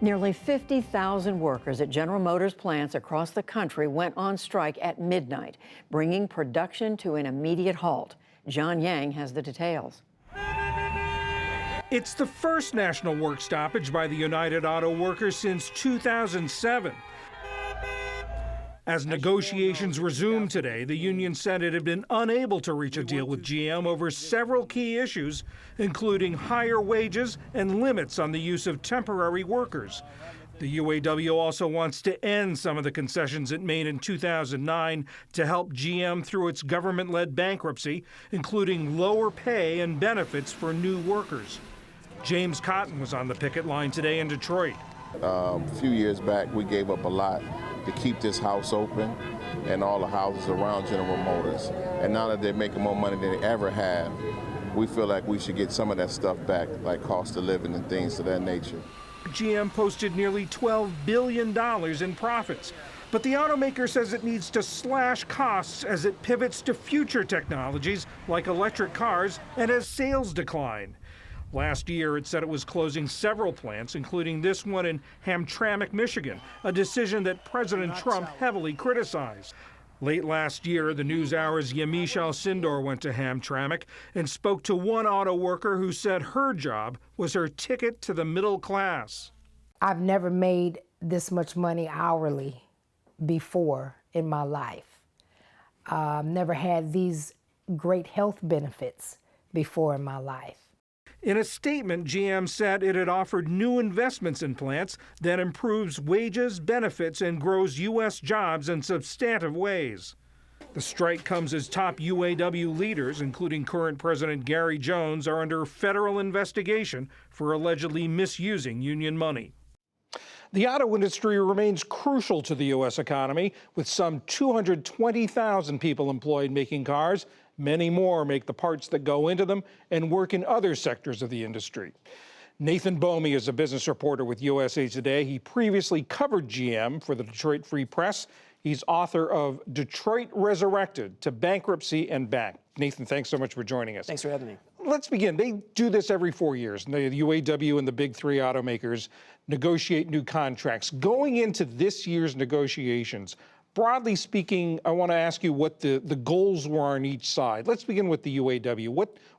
Nearly 50,000 workers at General Motors plants across the country went on strike at midnight, bringing production to an immediate halt. John Yang has the details. It's the first national work stoppage by the United Auto Workers since 2007. As negotiations resumed today, the union said it had been unable to reach a deal with GM over several key issues, including higher wages and limits on the use of temporary workers. The UAW also wants to end some of the concessions it made in 2009 to help GM through its government-led bankruptcy, including lower pay and benefits for new workers. James Cotton was on the picket line today in Detroit. A few years back, we gave up a lot to keep this house open and all the houses around General Motors. And now that they're making more money than they ever have, we feel like we should get some of that stuff back, like cost of living and things of that nature. GM posted nearly $12 billion in profits. But the automaker says it needs to slash costs as it pivots to future technologies like electric cars and as sales decline. Last year, it said it was closing several plants, including this one in Hamtramck, Michigan, a decision that President Trump heavily criticized. Late last year, the NewsHour's Yamiche Alcindor went to Hamtramck and spoke to one auto worker who said her job was her ticket to the middle class. I've never made this much money hourly before in my life. Never had these great health benefits before in my life. In a statement, GM said it had offered new investments in plants that improves wages, benefits, and grows U.S. jobs in substantive ways. The strike comes as top UAW leaders, including current President Gary Jones, are under federal investigation for allegedly misusing union money. The auto industry remains crucial to the U.S. economy, with some 220,000 people employed making cars. Many more make the parts that go into them and work in other sectors of the industry. Nathan Bomey is a business reporter with USA Today. He previously covered GM for the Detroit Free Press. He's author of Detroit Resurrected: To Bankruptcy and Back. Nathan, thanks so much for joining us. Thanks for having me. Let's begin. They do this every 4 years. The UAW and the big three automakers negotiate new contracts. Going into this year's negotiations, broadly speaking, I want to ask you what the goals were on each side. Let's begin with the UAW.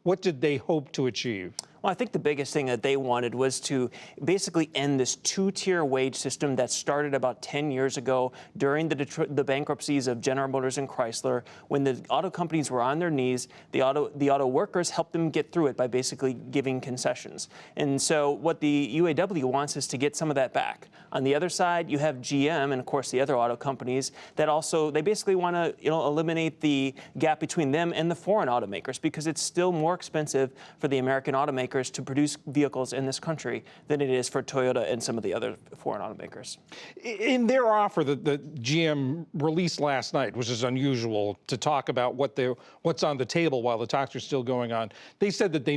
What did they hope to achieve? Well, I think the biggest thing that they wanted was to basically end this two-tier wage system that started about 10 years ago during the bankruptcies of General Motors and Chrysler. When the auto companies were on their knees, the auto workers helped them get through it by basically giving concessions. And so what the UAW wants is to get some of that back. On the other side, you have GM and, of course, the other auto companies that also, they basically want to eliminate the gap between them and the foreign automakers, because it's still more expensive for the American automakers to produce vehicles in this country than it is for Toyota and some of the other foreign automakers. In their offer that GM released last night, which is unusual to talk about what's on the table while the talks are still going on, they said that they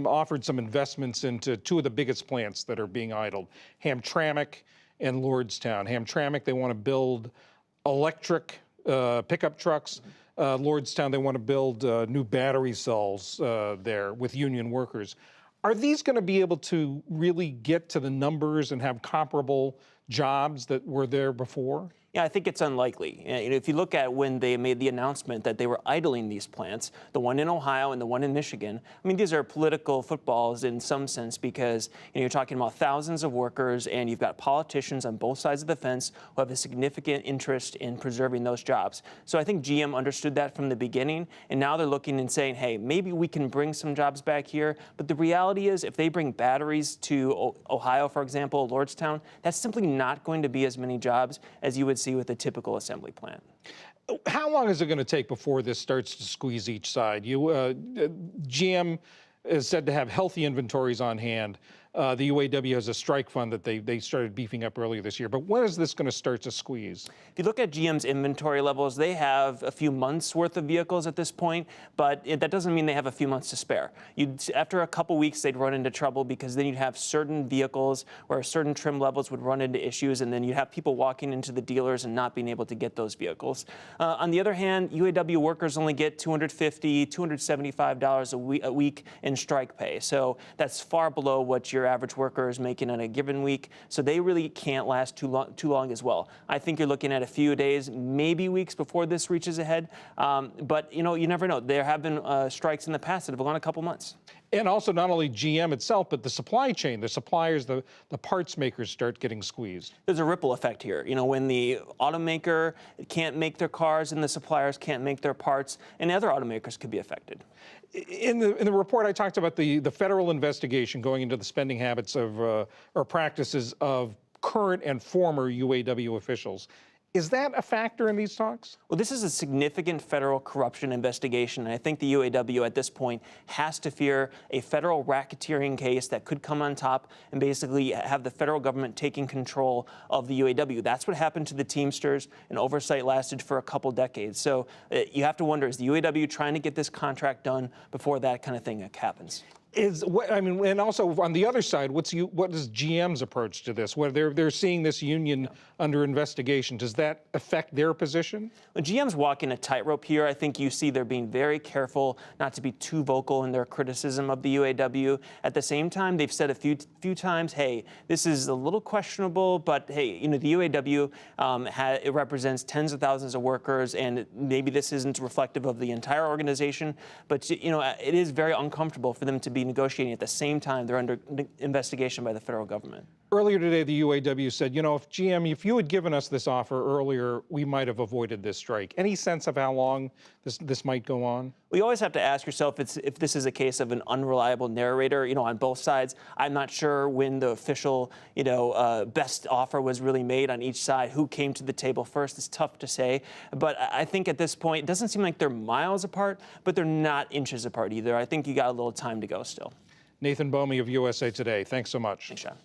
offered some investments into two of the biggest plants that are being idled, Hamtramck and Lordstown. Hamtramck, they want to build electric pickup trucks. Lordstown, they want to build new battery cells there with union workers. Are these going to be able to really get to the numbers and have comparable jobs that were there before? Yeah, I think it's unlikely. If you look at when they made the announcement that they were idling these plants, the one in Ohio and the one in Michigan, I mean, these are political footballs in some sense, because you're talking about thousands of workers, and you've got politicians on both sides of the fence who have a significant interest in preserving those jobs. So I think GM understood that from the beginning, and now they're looking and saying, hey, maybe we can bring some jobs back here. But the reality is, if they bring batteries to Ohio, for example, Lordstown, that's simply not going to be as many jobs as you would see with a typical assembly plant. How long is it going to take before this starts to squeeze each side? GM is said to have healthy inventories on hand. The UAW has a strike fund that they started beefing up earlier this year. But when is this going to start to squeeze? If you look at GM's inventory levels, they have a few months worth of vehicles at this point, but that doesn't mean they have a few months to spare. After a couple weeks, they'd run into trouble, because then you'd have certain vehicles where certain trim levels would run into issues, and then you'd have people walking into the dealers and not being able to get those vehicles. On the other hand, UAW workers only get $250, $275 a week in strike pay. So that's far below what your their average worker is making in a given week. So they really can't last too long as well. I think you're looking at a few days, maybe weeks before this reaches a head. But you never know. There have been strikes in the past that have gone a couple months. And also not only GM itself, but the supply chain, the suppliers, the parts makers start getting squeezed. There's a ripple effect here. When the automaker can't make their cars and the suppliers can't make their parts, and other automakers could be affected. In the report, I talked about the federal investigation going into the spending habits of or practices of current and former UAW officials. Is that a factor in these talks? Well, this is a significant federal corruption investigation, and I think the UAW at this point has to fear a federal racketeering case that could come on top and basically have the federal government taking control of the UAW. That's what happened to the Teamsters, and oversight lasted for a couple decades. So you have to wonder, is the UAW trying to get this contract done before that kind of thing happens? And also on the other side, what is GM's approach to this? Where they're seeing this union under investigation, does that affect their position? When GM's walking a tightrope here, I think you see they're being very careful not to be too vocal in their criticism of the UAW. At the same time, they've said a few times, hey, this is a little questionable, but hey, the UAW it represents tens of thousands of workers, and maybe this isn't reflective of the entire organization, but it is very uncomfortable for them to be negotiating at the same time they're under investigation by the federal government. Earlier today, the UAW said, if you had given us this offer earlier, we might have avoided this strike. Any sense of how long this might go on? We always have to ask yourself if this is a case of an unreliable narrator, on both sides. I'm not sure when the official, best offer was really made on each side. Who came to the table first? It's tough to say. But I think at this point, it doesn't seem like they're miles apart, but they're not inches apart either. I think you got a little time to go still. Nathan Bomey of USA Today, thanks so much. Thanks, Sean.